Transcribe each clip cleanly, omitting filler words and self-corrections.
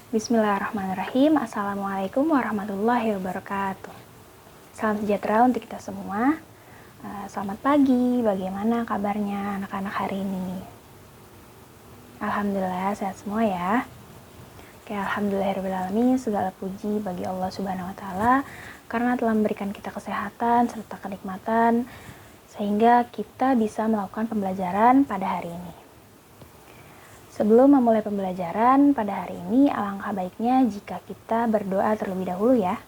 Bismillahirrahmanirrahim. Assalamualaikum warahmatullahi wabarakatuh. Salam sejahtera untuk kita semua. Selamat pagi, bagaimana kabarnya anak-anak hari ini? Alhamdulillah sehat semua ya. Oke, alhamdulillahirrahmanirrahim. Segala puji bagi Allah Subhanahu wa Ta'ala karena telah memberikan kita kesehatan serta kenikmatan sehingga kita bisa melakukan pembelajaran pada hari ini. Sebelum memulai pembelajaran pada hari ini, alangkah baiknya jika kita berdoa terlebih dahulu ya.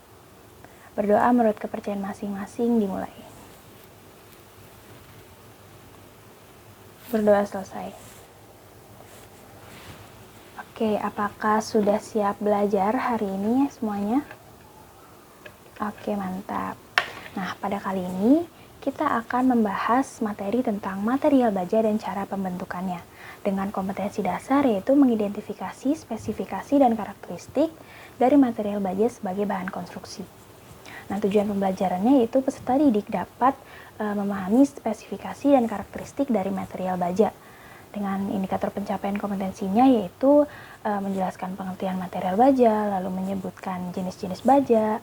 Berdoa menurut kepercayaan masing-masing dimulai. Berdoa selesai. Oke, apakah sudah siap belajar hari ini semuanya? Oke, mantap. Nah, pada kali ini kita akan membahas materi tentang material baja dan cara pembentukannya dengan kompetensi dasar yaitu mengidentifikasi, spesifikasi, dan karakteristik dari material baja sebagai bahan konstruksi. Nah, tujuan pembelajarannya yaitu peserta didik dapat memahami spesifikasi dan karakteristik dari material baja dengan indikator pencapaian kompetensinya yaitu menjelaskan pengertian material baja, lalu menyebutkan jenis-jenis baja,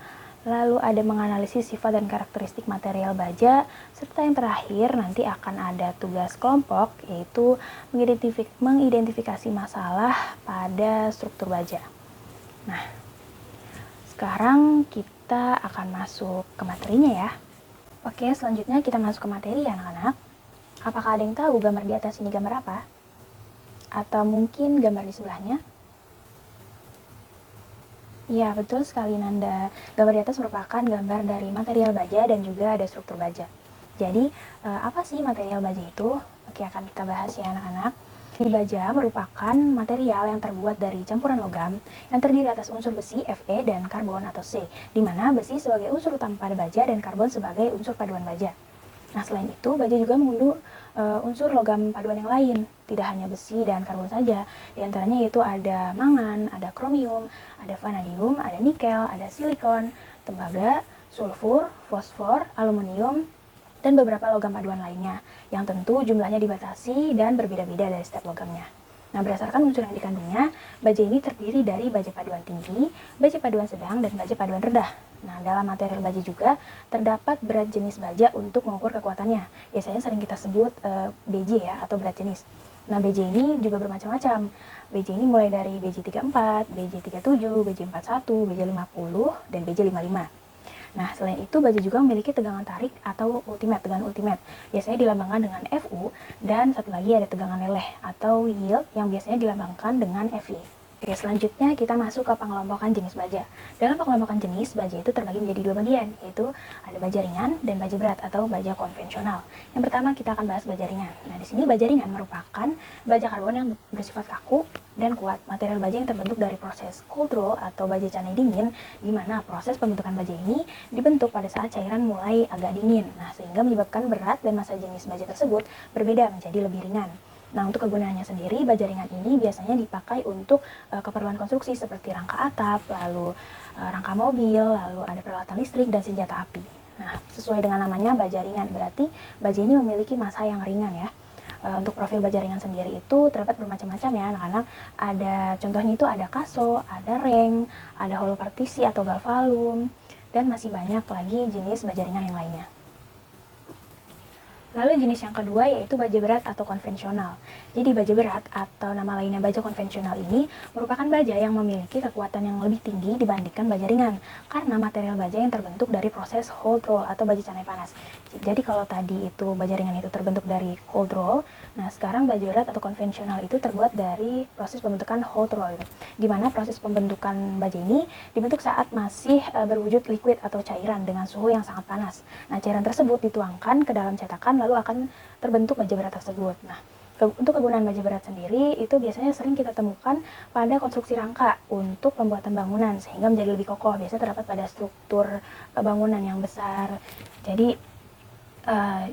lalu ada menganalisis sifat dan karakteristik material baja, serta yang terakhir nanti akan ada tugas kelompok yaitu mengidentifikasi masalah pada struktur baja. Nah, sekarang kita akan masuk ke materinya ya. Oke, selanjutnya kita masuk ke materi ya anak-anak. Apakah ada yang tahu gambar di atas ini gambar apa? Atau mungkin gambar di sebelahnya? Ya, betul sekali Nanda. Gambar di atas merupakan gambar dari material baja dan juga ada struktur baja. Jadi, apa sih material baja itu? Oke, akan kita bahas ya anak-anak. Jadi baja merupakan material yang terbuat dari campuran logam yang terdiri atas unsur besi, Fe, dan karbon atau C, di mana besi sebagai unsur utama pada baja dan karbon sebagai unsur paduan baja. Nah, selain itu, baja juga mengandung unsur logam paduan yang lain, tidak hanya besi dan karbon saja. Di antaranya yaitu ada mangan, ada kromium, ada vanadium, ada nikel, ada silikon, tembaga, sulfur, fosfor, aluminium, dan beberapa logam paduan lainnya, yang tentu jumlahnya dibatasi dan berbeda-beda dari setiap logamnya. Nah, berdasarkan unsur yang dikandungnya, baja ini terdiri dari baja paduan tinggi, baja paduan sedang, dan baja paduan rendah. Nah, dalam material baja juga terdapat berat jenis baja untuk mengukur kekuatannya. Biasanya sering kita sebut BJ ya, atau berat jenis. Nah, BJ ini juga bermacam-macam. BJ ini mulai dari BJ 34, BJ 37, BJ 41, BJ 50, dan BJ 55. Nah, selain itu baja juga memiliki tegangan tarik atau tegangan ultimate. Biasanya dilambangkan dengan Fu, dan satu lagi ada tegangan leleh atau yield yang biasanya dilambangkan dengan Fi. Oke, selanjutnya kita masuk ke pengelompokan jenis baja. Dalam pengelompokan jenis, baja itu terbagi menjadi dua bagian, yaitu ada baja ringan dan baja berat atau baja konvensional. Yang pertama kita akan bahas baja ringan. Nah, di sini baja ringan merupakan baja karbon yang bersifat kaku dan kuat. Material baja yang terbentuk dari proses cold roll atau baja canai dingin, di mana proses pembentukan baja ini dibentuk pada saat cairan mulai agak dingin. Nah, sehingga menyebabkan berat dan massa jenis baja tersebut berbeda menjadi lebih ringan. Nah, untuk kegunaannya sendiri, baja ringan ini biasanya dipakai untuk keperluan konstruksi seperti rangka atap, lalu rangka mobil, lalu ada peralatan listrik dan senjata api. Nah, sesuai dengan namanya baja ringan, berarti baja ini memiliki massa yang ringan ya. Untuk profil baja ringan sendiri itu terdapat bermacam-macam ya anak-anak. Ada contohnya itu ada kaso, ada reng, ada hollow partisi atau galvalum, dan masih banyak lagi jenis baja ringan yang lainnya. Lalu jenis yang kedua yaitu baja berat atau konvensional. Jadi baja berat atau nama lainnya baja konvensional ini merupakan baja yang memiliki kekuatan yang lebih tinggi dibandingkan baja ringan karena material baja yang terbentuk dari proses hot roll atau baja canai panas. Jadi kalau tadi itu baja ringan itu terbentuk dari cold roll, nah sekarang baja berat atau konvensional itu terbuat dari proses pembentukan hot roll itu. Di mana proses pembentukan baja ini dibentuk saat masih berwujud liquid atau cairan dengan suhu yang sangat panas. Nah, cairan tersebut dituangkan ke dalam cetakan lalu akan terbentuk baja berat tersebut. Nah, untuk kegunaan baja berat sendiri itu biasanya sering kita temukan pada konstruksi rangka untuk pembuatan bangunan sehingga menjadi lebih kokoh. Biasanya terdapat pada struktur bangunan yang besar. Jadi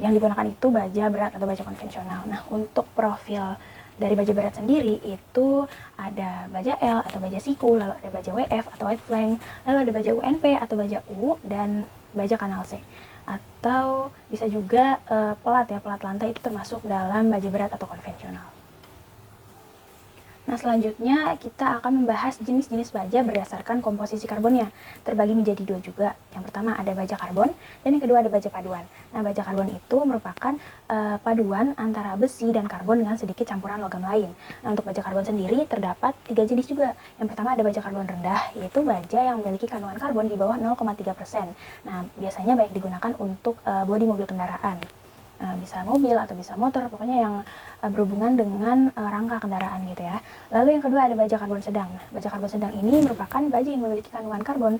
yang digunakan itu baja berat atau baja konvensional. Nah, untuk profil dari baja berat sendiri itu ada baja L atau baja siku, lalu ada baja WF atau wide flank, lalu ada baja UNP atau baja U, dan baja kanal C. Atau bisa juga pelat ya, pelat lantai itu termasuk dalam baja berat atau konvensional. Nah, selanjutnya kita akan membahas jenis-jenis baja berdasarkan komposisi karbonnya. Terbagi menjadi dua juga. Yang pertama ada baja karbon, dan yang kedua ada baja paduan. Nah, baja karbon itu merupakan paduan antara besi dan karbon dengan sedikit campuran logam lain. Nah, untuk baja karbon sendiri terdapat 3 jenis juga. Yang pertama ada baja karbon rendah, yaitu baja yang memiliki kandungan karbon di bawah 0,3%. Nah, biasanya baik digunakan untuk bodi mobil kendaraan. Bisa mobil atau bisa motor, pokoknya yang berhubungan dengan rangka kendaraan gitu ya. Lalu yang kedua ada baja karbon sedang. Nah, baja karbon sedang ini merupakan baja yang memiliki kandungan karbon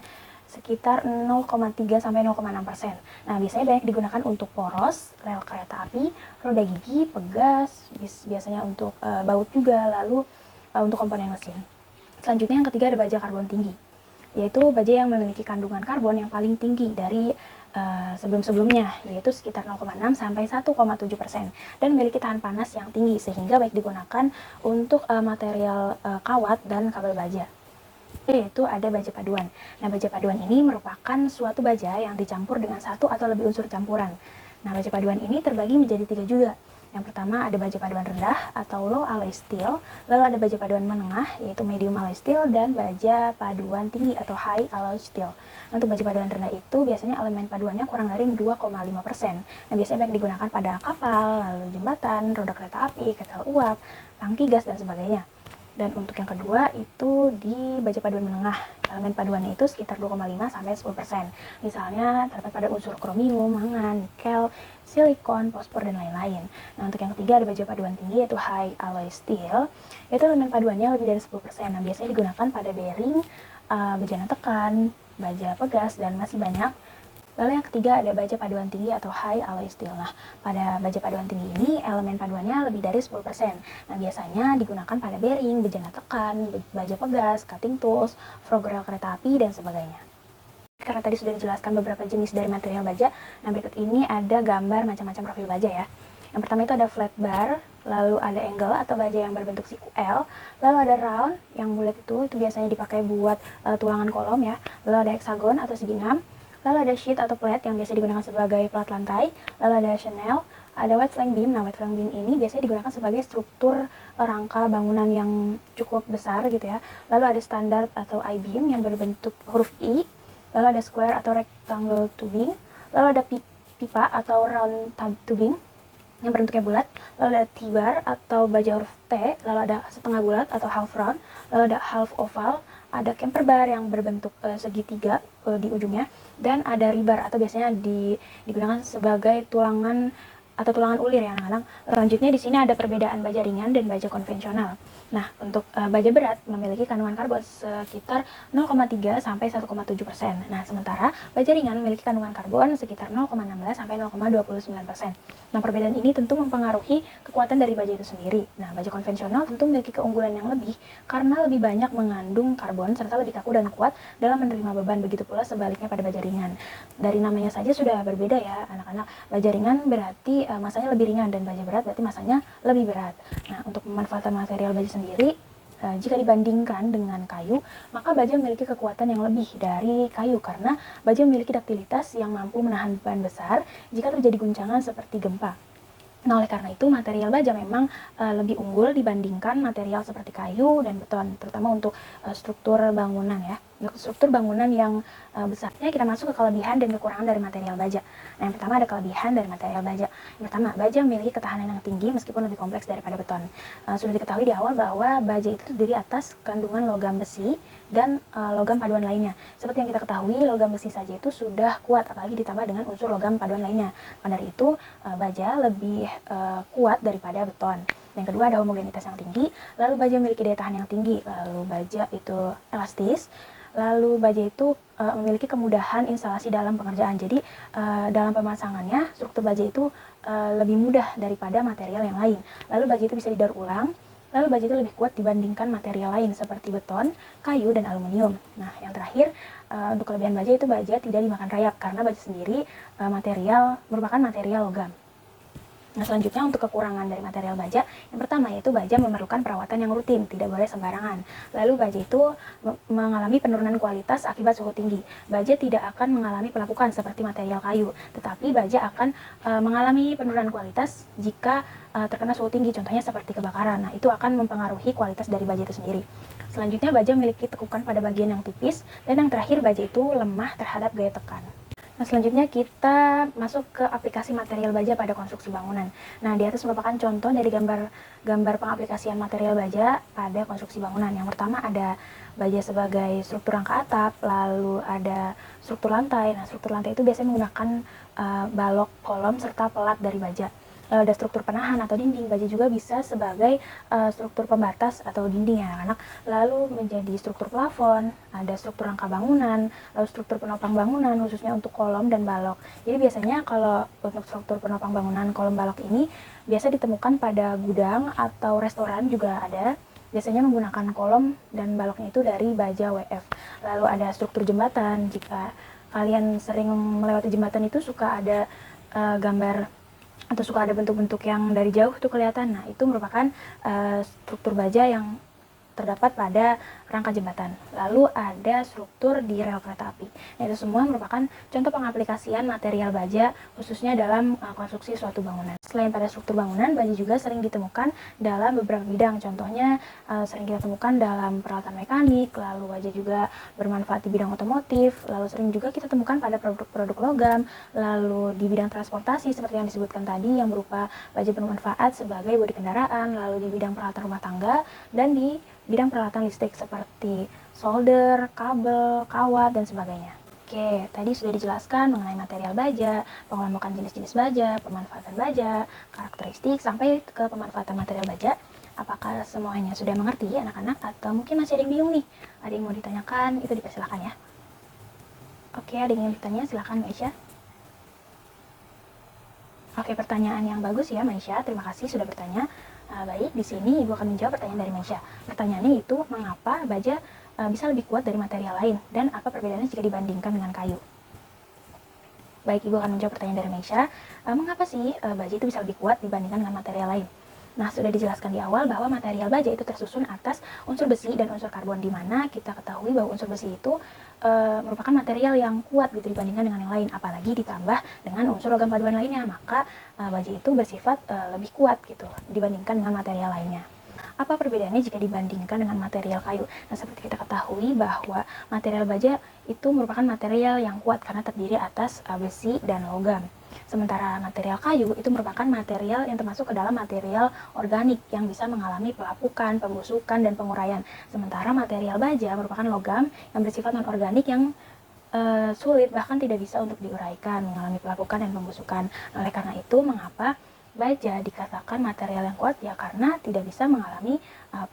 sekitar 0,3 sampai 0,6%. Nah, biasanya banyak digunakan untuk poros, rel kereta api, roda gigi, pegas, biasanya untuk baut juga, lalu untuk komponen mesin. Selanjutnya yang ketiga ada baja karbon tinggi, yaitu baja yang memiliki kandungan karbon yang paling tinggi dari sebelum-sebelumnya, yaitu sekitar 0,6 sampai 1,7% dan memiliki tahan panas yang tinggi sehingga baik digunakan untuk material kawat dan kabel baja. Yaitu ada baja paduan. Nah, baja paduan ini merupakan suatu baja yang dicampur dengan satu atau lebih unsur campuran. Nah, baja paduan ini terbagi menjadi 3 juga. Yang pertama ada baja paduan rendah atau low alloy steel, lalu ada baja paduan menengah yaitu medium alloy steel, dan baja paduan tinggi atau high alloy steel. Untuk baja paduan rendah itu biasanya elemen paduannya kurang dari 2,5%. Nah, biasanya baik digunakan pada kapal, lalu jembatan, roda kereta api, ketel uap, tangki gas, dan sebagainya. Dan untuk yang kedua itu di baja paduan menengah, elemen paduannya itu sekitar 2,5 sampai 10%. Misalnya terdapat pada unsur kromium, mangan, nikel, silikon, fosfor, dan lain-lain. Nah, untuk yang ketiga ada baja paduan tinggi yaitu high alloy steel, yaitu elemen paduannya lebih dari 10%. Nah, biasanya digunakan pada bearing, bejana tekan, baja pegas, dan masih banyak. Lalu yang ketiga ada baja paduan tinggi atau high alloy steel. Nah, pada baja paduan tinggi ini elemen paduannya lebih dari 10%. Nah, biasanya digunakan pada bearing, bejana tekan, baja pegas, cutting tools, frog rail kereta api, dan sebagainya. Karena tadi sudah dijelaskan beberapa jenis dari material baja, nah berikut ini ada gambar macam-macam profil baja ya. Yang pertama itu ada flat bar, lalu ada angle atau baja yang berbentuk siku L, lalu ada round yang bulat itu biasanya dipakai buat tulangan kolom ya, lalu ada hexagon atau segi 6, lalu ada sheet atau plate yang biasa digunakan sebagai plat lantai, lalu ada channel, ada wide flank beam. Nah, wide flank beam ini biasanya digunakan sebagai struktur rangka bangunan yang cukup besar gitu ya. Lalu ada standard atau I-beam yang berbentuk huruf I, lalu ada square atau rectangle tubing, lalu ada pipa atau round tubing yang bentuknya bulat, lalu ada T-bar atau baja huruf T, lalu ada setengah bulat atau half round, lalu ada half oval, ada camper bar yang berbentuk segitiga di ujungnya, dan ada rebar atau biasanya digunakan sebagai tulangan atau tulangan ulir ya anak-anak. Selanjutnya di sini ada perbedaan baja ringan dan baja konvensional. Nah, untuk baja berat memiliki kandungan karbon sekitar 0,3 sampai 1,7%. Nah, sementara baja ringan memiliki kandungan karbon sekitar 0,16 sampai 0,29%. Nah, perbedaan ini tentu mempengaruhi kekuatan dari baja itu sendiri. Nah, baja konvensional tentu memiliki keunggulan yang lebih karena lebih banyak mengandung karbon serta lebih kaku dan kuat dalam menerima beban. Begitu pula sebaliknya pada baja ringan. Dari namanya saja sudah berbeda ya anak-anak. Baja ringan berarti masanya lebih ringan, dan baja berat berarti masanya lebih berat. Nah, untuk pemanfaatan material baja sendiri, jika dibandingkan dengan kayu, maka baja memiliki kekuatan yang lebih dari kayu karena baja memiliki duktilitas yang mampu menahan beban besar jika terjadi guncangan seperti gempa. Nah, oleh karena itu material baja memang lebih unggul dibandingkan material seperti kayu dan beton, terutama untuk struktur bangunan ya. Untuk struktur bangunan yang besarnya kita masuk ke kelebihan dan kekurangan dari material baja. Nah, yang pertama ada kelebihan dari material baja. Yang pertama, baja memiliki ketahanan yang tinggi meskipun lebih kompleks daripada beton. Sudah diketahui di awal bahwa baja itu terdiri atas kandungan logam besi dan logam paduan lainnya. Seperti yang kita ketahui, logam besi saja itu sudah kuat, apalagi ditambah dengan unsur logam paduan lainnya. Maka dari itu, baja lebih kuat daripada beton. Yang kedua ada homogenitas yang tinggi, lalu baja memiliki daya tahan yang tinggi, lalu baja itu elastis, lalu baja itu memiliki kemudahan instalasi dalam pengerjaan. Jadi dalam pemasangannya struktur baja itu lebih mudah daripada material yang lain. Lalu baja itu bisa didaur ulang. Lalu baja itu lebih kuat dibandingkan material lain seperti beton, kayu, dan aluminium. Nah, yang terakhir untuk kelebihan baja itu baja tidak dimakan rayap karena baja sendiri merupakan material logam. Nah, selanjutnya untuk kekurangan dari material baja, yang pertama yaitu baja memerlukan perawatan yang rutin, tidak boleh sembarangan. Lalu baja itu mengalami penurunan kualitas akibat suhu tinggi. Baja tidak akan mengalami pelapukan seperti material kayu, tetapi baja akan mengalami penurunan kualitas jika terkena suhu tinggi, contohnya seperti kebakaran. Nah, itu akan mempengaruhi kualitas dari baja itu sendiri. Selanjutnya, baja memiliki tekukan pada bagian yang tipis, dan yang terakhir, baja itu lemah terhadap gaya tekan. Nah, selanjutnya kita masuk ke aplikasi material baja pada konstruksi bangunan. Nah, di atas merupakan contoh dari gambar pengaplikasian material baja pada konstruksi bangunan. Yang pertama ada baja sebagai struktur rangka atap, lalu ada struktur lantai. Nah, struktur lantai itu biasanya menggunakan balok kolom serta pelat dari baja. Lalu ada struktur penahan atau dinding. Baja juga bisa sebagai struktur pembatas atau dinding ya anak-anak. Lalu menjadi struktur plafon, ada struktur rangka bangunan, lalu struktur penopang bangunan khususnya untuk kolom dan balok. Jadi biasanya kalau untuk struktur penopang bangunan kolom balok ini biasa ditemukan pada gudang atau restoran juga ada. Biasanya menggunakan kolom dan baloknya itu dari baja WF. Lalu ada struktur jembatan. Jika kalian sering melewati jembatan itu suka ada gambar atau suka ada bentuk-bentuk yang dari jauh tuh kelihatan. Nah, itu merupakan struktur baja yang terdapat pada rangka jembatan. Lalu ada struktur di rel kereta api. Nah, itu semua merupakan contoh pengaplikasian material baja khususnya dalam konstruksi suatu bangunan. Selain pada struktur bangunan, baja juga sering ditemukan dalam beberapa bidang. Contohnya sering kita temukan dalam peralatan mekanik, lalu baja juga bermanfaat di bidang otomotif, lalu sering juga kita temukan pada produk-produk logam, lalu di bidang transportasi seperti yang disebutkan tadi yang berupa baja bermanfaat sebagai bodi kendaraan, lalu di bidang peralatan rumah tangga, dan di bidang peralatan listrik seperti solder, kabel, kawat, dan sebagainya. Oke, tadi sudah dijelaskan mengenai material baja, pengelompokan jenis-jenis baja, pemanfaatan baja, karakteristik, sampai ke pemanfaatan material baja. Apakah semuanya sudah mengerti anak-anak atau mungkin masih ada yang bingung nih? Ada yang mau ditanyakan, itu dipersilakan ya. Oke, ada yang ingin bertanya, silakan Maisha. Oke, pertanyaan yang bagus ya Maisha, terima kasih sudah bertanya. Baik, di sini Ibu akan menjawab pertanyaan dari Maisha. Pertanyaannya itu, mengapa baja bisa lebih kuat dari material lain dan apa perbedaannya jika dibandingkan dengan kayu? Baik, Ibu akan menjawab pertanyaan dari Maisha. Mengapa sih baja itu bisa lebih kuat dibandingkan dengan material lain? Nah, sudah dijelaskan di awal bahwa material baja itu tersusun atas unsur besi dan unsur karbon, di mana kita ketahui bahwa unsur besi itu merupakan material yang kuat gitu dibandingkan dengan yang lain, apalagi ditambah dengan unsur logam paduan lainnya, maka baja itu bersifat lebih kuat gitu dibandingkan dengan material lainnya. Apa perbedaannya jika dibandingkan dengan material kayu? Nah, seperti kita ketahui bahwa material baja itu merupakan material yang kuat karena terdiri atas besi dan logam. Sementara material kayu itu merupakan material yang termasuk ke dalam material organik yang bisa mengalami pelapukan, pembusukan, dan penguraian. Sementara material baja merupakan logam yang bersifat non-organik yang sulit bahkan tidak bisa untuk diuraikan, mengalami pelapukan dan pembusukan. Oleh karena itu, mengapa baja dikatakan material yang kuat? Ya karena tidak bisa mengalami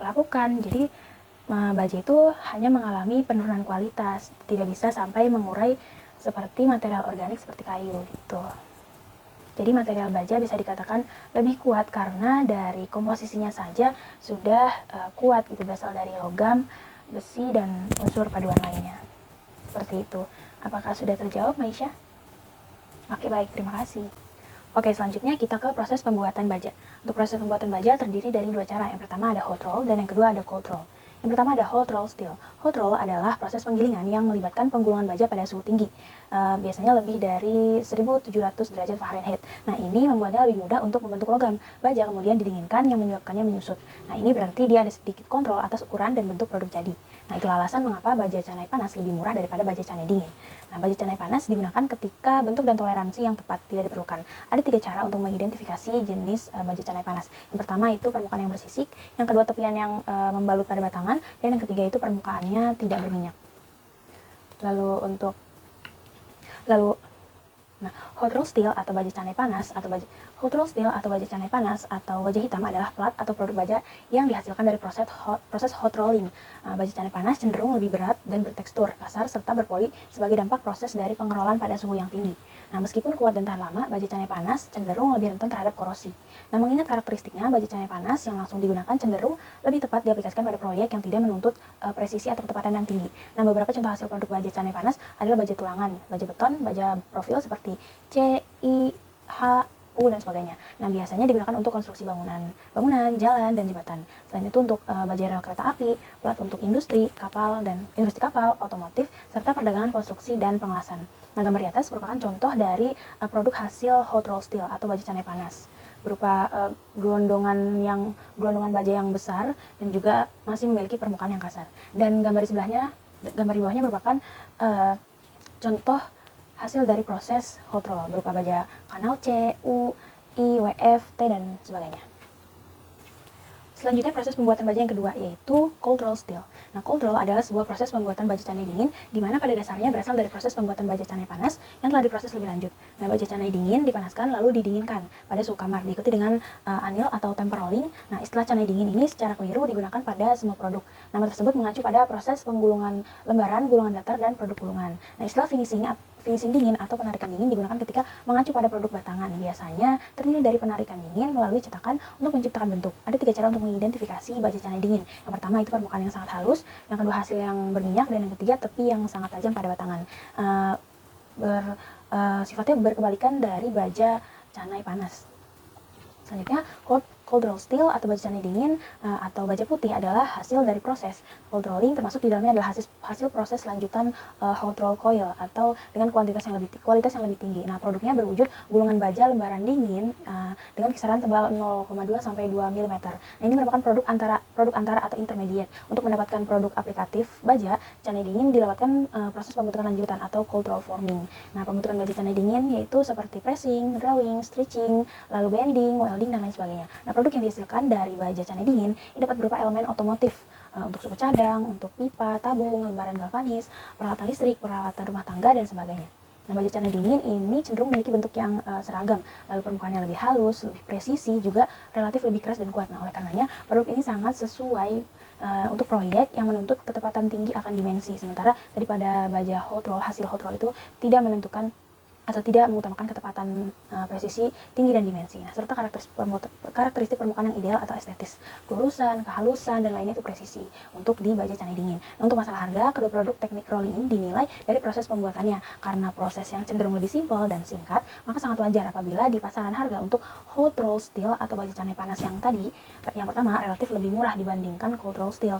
pelapukan. Jadi baja itu hanya mengalami penurunan kualitas, tidak bisa sampai mengurai seperti material organik seperti kayu gitu. Jadi material baja bisa dikatakan lebih kuat karena dari komposisinya saja sudah kuat gitu, berasal dari logam, besi, dan unsur paduan lainnya. Seperti itu. Apakah sudah terjawab, Maisha? Oke, baik, terima kasih. Oke, selanjutnya kita ke proses pembuatan baja. Untuk proses pembuatan baja terdiri dari dua cara. Yang pertama ada hot roll dan yang kedua ada cold roll. Yang pertama ada hot roll steel. Hot roll adalah proses penggilingan yang melibatkan penggulungan baja pada suhu tinggi. Biasanya lebih dari 1700 derajat Fahrenheit. Nah, ini membuatnya lebih mudah untuk membentuk logam. Baja kemudian didinginkan yang menyebabkannya menyusut. Nah, ini berarti dia ada sedikit kontrol atas ukuran dan bentuk produk jadi. Nah, itulah alasan mengapa baja canai panas lebih murah daripada baja canai dingin. Nah, baja canai panas digunakan ketika bentuk dan toleransi yang tepat tidak diperlukan. Ada 3 cara untuk mengidentifikasi jenis baja canai panas. Yang pertama itu permukaan yang bersisik, yang kedua tepian yang membalut pada batangan, dan yang ketiga itu permukaannya tidak berminyak. Nah, hot roll steel atau baja canai panas atau baja hitam adalah plat atau produk baja yang dihasilkan dari proses hot rolling. Baja canai panas cenderung lebih berat dan bertekstur kasar serta berpoli sebagai dampak proses dari pengerolan pada suhu yang tinggi. Nah, meskipun kuat dan tahan lama, baja canai panas cenderung lebih rentan terhadap korosi. Nah, mengingat karakteristiknya, baja canai panas yang langsung digunakan cenderung lebih tepat diaplikasikan pada proyek yang tidak menuntut presisi atau ketepatan yang tinggi. Nah, beberapa contoh hasil produk baja canai panas adalah baja tulangan, baja beton, baja profil seperti C, I, H, dan sebagainya. Nah, biasanya digunakan untuk konstruksi bangunan, jalan, dan jembatan. Selain itu untuk baja rel kereta api, plat untuk industri kapal, otomotif, serta perdagangan konstruksi dan pengelasan. Nah, gambar di atas merupakan contoh dari produk hasil hot roll steel atau baja canai panas, berupa gelondongan baja yang besar dan juga masih memiliki permukaan yang kasar. Dan gambar di bawahnya merupakan contoh hasil dari proses hot roll berupa baja kanal C, U, I, WF, T, dan sebagainya. Selanjutnya proses pembuatan baja yang kedua yaitu cold roll steel. Nah, cold roll adalah sebuah proses pembuatan baja canai dingin di mana pada dasarnya berasal dari proses pembuatan baja canai panas yang telah diproses lebih lanjut. Nah, baja canai dingin dipanaskan lalu didinginkan pada suhu kamar diikuti dengan anil atau temper rolling. Nah, istilah canai dingin ini secara keliru digunakan pada semua produk. Nama tersebut mengacu pada proses penggulungan lembaran, gulungan datar, dan produk gulungan. Nah, istilah finishing dingin atau penarikan dingin digunakan ketika mengacu pada produk batangan. Biasanya terdiri dari penarikan dingin melalui cetakan untuk menciptakan bentuk. Ada 3 cara untuk mengidentifikasi baja canai dingin. Yang pertama itu permukaan yang sangat halus, yang kedua hasil yang berminyak, dan yang ketiga tepi yang sangat tajam pada batangan. Sifatnya berkebalikan dari baja canai panas. Selanjutnya, cold roll steel atau baja canai dingin atau baja putih adalah hasil dari proses cold rolling, termasuk di dalamnya adalah hasil proses lanjutan hot roll coil atau dengan kualitas yang lebih tinggi. Nah, produknya berwujud gulungan baja lembaran dingin dengan kisaran tebal 0,2 sampai 2 mm. Nah, ini merupakan produk antara atau intermediate. Untuk mendapatkan produk aplikatif baja canai dingin dilewatkan proses pembentukan lanjutan atau cold roll forming. Nah, pembentukan baja canai dingin yaitu seperti pressing, drawing, stitching, lalu bending, welding, dan lain sebagainya. Nah, produk yang dihasilkan dari baja canai dingin ini dapat berupa elemen otomotif untuk suku cadang, untuk pipa, tabung, lembaran galvanis, peralatan listrik, peralatan rumah tangga, dan sebagainya. Nah, baja canai dingin ini cenderung memiliki bentuk yang seragam, lalu permukaannya lebih halus, lebih presisi, juga relatif lebih keras dan kuat. Nah, oleh karenanya produk ini sangat sesuai untuk proyek yang menuntut ketepatan tinggi akan dimensi, sementara daripada baja hot roll, hasil hot roll itu tidak menentukan atau tidak mengutamakan ketepatan presisi, tinggi, dan dimensi. Nah, serta karakteristik permukaan yang ideal atau estetis, kelurusan, kehalusan, dan lainnya itu presisi untuk di baja canai dingin. Nah, untuk masalah harga, kedua produk teknik rolling ini dinilai dari proses pembuatannya. Karena proses yang cenderung lebih simpel dan singkat, maka sangat wajar apabila di pasaran harga untuk hot roll steel atau baja canai panas yang pertama relatif lebih murah dibandingkan cold roll steel,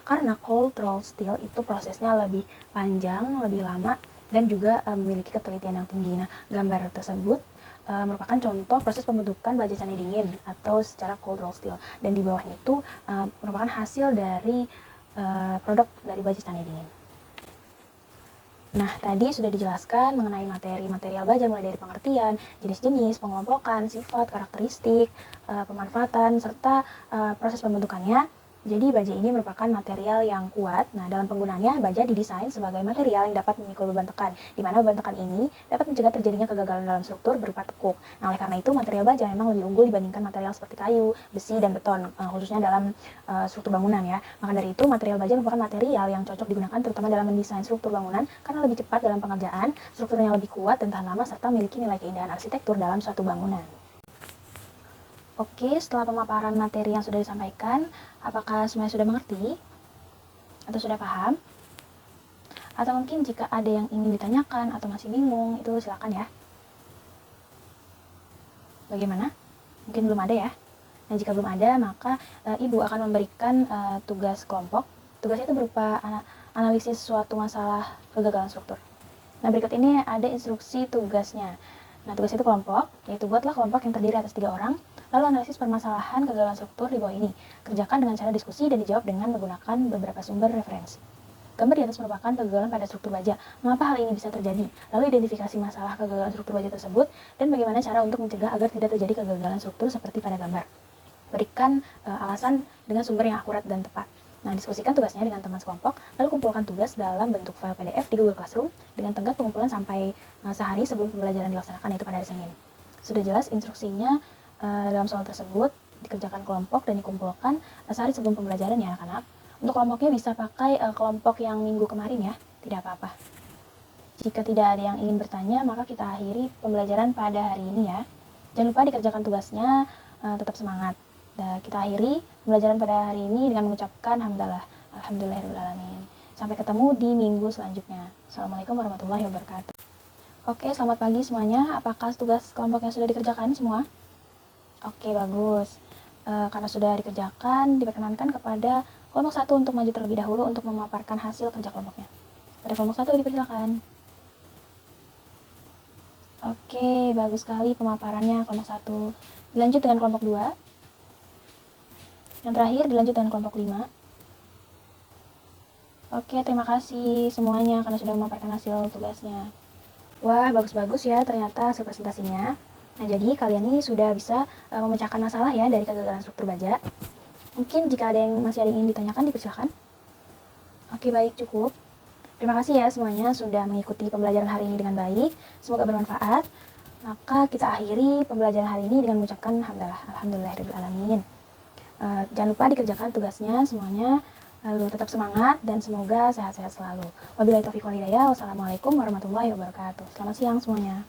karena cold roll steel itu prosesnya lebih panjang, lebih lama, dan juga memiliki ketelitian yang tinggi. Nah, gambar tersebut merupakan contoh proses pembentukan baja canai dingin atau secara cold roll steel, dan di bawahnya itu merupakan hasil dari produk dari baja canai dingin. Nah, tadi sudah dijelaskan mengenai material baja mulai dari pengertian, jenis-jenis, pengelompokan, sifat, karakteristik, pemanfaatan, serta proses pembentukannya. Jadi baja ini merupakan material yang kuat. Nah, dalam penggunaannya, baja didesain sebagai material yang dapat memikul beban tekan, di mana beban tekan ini dapat mencegah terjadinya kegagalan dalam struktur berupa tekuk. Nah, oleh karena itu, material baja memang lebih unggul dibandingkan material seperti kayu, besi, dan beton, khususnya dalam struktur bangunan ya. Maka dari itu, material baja merupakan material yang cocok digunakan terutama dalam mendesain struktur bangunan karena lebih cepat dalam pengerjaan, strukturnya lebih kuat dan tahan lama, serta memiliki nilai keindahan arsitektur dalam suatu bangunan. Oke, setelah pemaparan materi yang sudah disampaikan, apakah semuanya sudah mengerti? Atau sudah paham? Atau mungkin jika ada yang ingin ditanyakan atau masih bingung, itu silakan ya. Bagaimana? Mungkin belum ada ya? Nah, jika belum ada, maka Ibu akan memberikan tugas kelompok. Tugasnya itu berupa analisis suatu masalah kegagalan struktur. Nah, berikut ini ada instruksi tugasnya. Nah, tugas itu kelompok, yaitu buatlah kelompok yang terdiri atas 3 orang, lalu analisis permasalahan kegagalan struktur di bawah ini. Kerjakan dengan cara diskusi dan dijawab dengan menggunakan beberapa sumber referensi. Gambar di atas merupakan kegagalan pada struktur baja. Mengapa hal ini bisa terjadi? Lalu identifikasi masalah kegagalan struktur baja tersebut, dan bagaimana cara untuk mencegah agar tidak terjadi kegagalan struktur seperti pada gambar. Berikan alasan dengan sumber yang akurat dan tepat. Nah, diskusikan tugasnya dengan teman sekelompok, lalu kumpulkan tugas dalam bentuk file PDF di Google Classroom dengan tenggat pengumpulan sampai sehari sebelum pembelajaran dilaksanakan, yaitu pada hari Senin. Sudah jelas instruksinya dalam soal tersebut dikerjakan kelompok dan dikumpulkan sehari sebelum pembelajaran ya anak-anak. Untuk kelompoknya bisa pakai kelompok yang minggu kemarin ya, tidak apa-apa. Jika tidak ada yang ingin bertanya, maka kita akhiri pembelajaran pada hari ini ya. Jangan lupa dikerjakan tugasnya, tetap semangat. Dan kita akhiri pembelajaran pada hari ini dengan mengucapkan alhamdulillahirrahmanirrahim. Sampai ketemu di minggu selanjutnya. Assalamualaikum warahmatullahi wabarakatuh. Oke, selamat pagi semuanya. Apakah tugas kelompoknya sudah dikerjakan semua? Oke, bagus. Karena sudah dikerjakan, diperkenankan kepada kelompok 1 untuk maju terlebih dahulu untuk memaparkan hasil kerja kelompoknya. Pada kelompok 1 dipersilakan. Oke, bagus sekali pemaparannya kelompok 1. Dilanjut dengan kelompok 2. Yang terakhir dilanjut dengan kelompok 5. Oke, terima kasih semuanya karena sudah memaparkan hasil tugasnya. Wah, bagus-bagus ya ternyata hasil presentasinya. Nah, jadi kalian ini sudah bisa memecahkan masalah ya dari kegagalan struktur baja. Mungkin jika masih ada yang ingin ditanyakan, dipersilakan. Oke, baik, cukup. Terima kasih ya semuanya sudah mengikuti pembelajaran hari ini dengan baik. Semoga bermanfaat. Maka kita akhiri pembelajaran hari ini dengan mengucapkan alhamdulillahirrahmanirrahim. Jangan lupa dikerjakan tugasnya semuanya. Lalu tetap semangat dan semoga sehat-sehat selalu. Wabillahi taufiq wal hidayah. Wassalamualaikum warahmatullahi wabarakatuh. Selamat siang semuanya.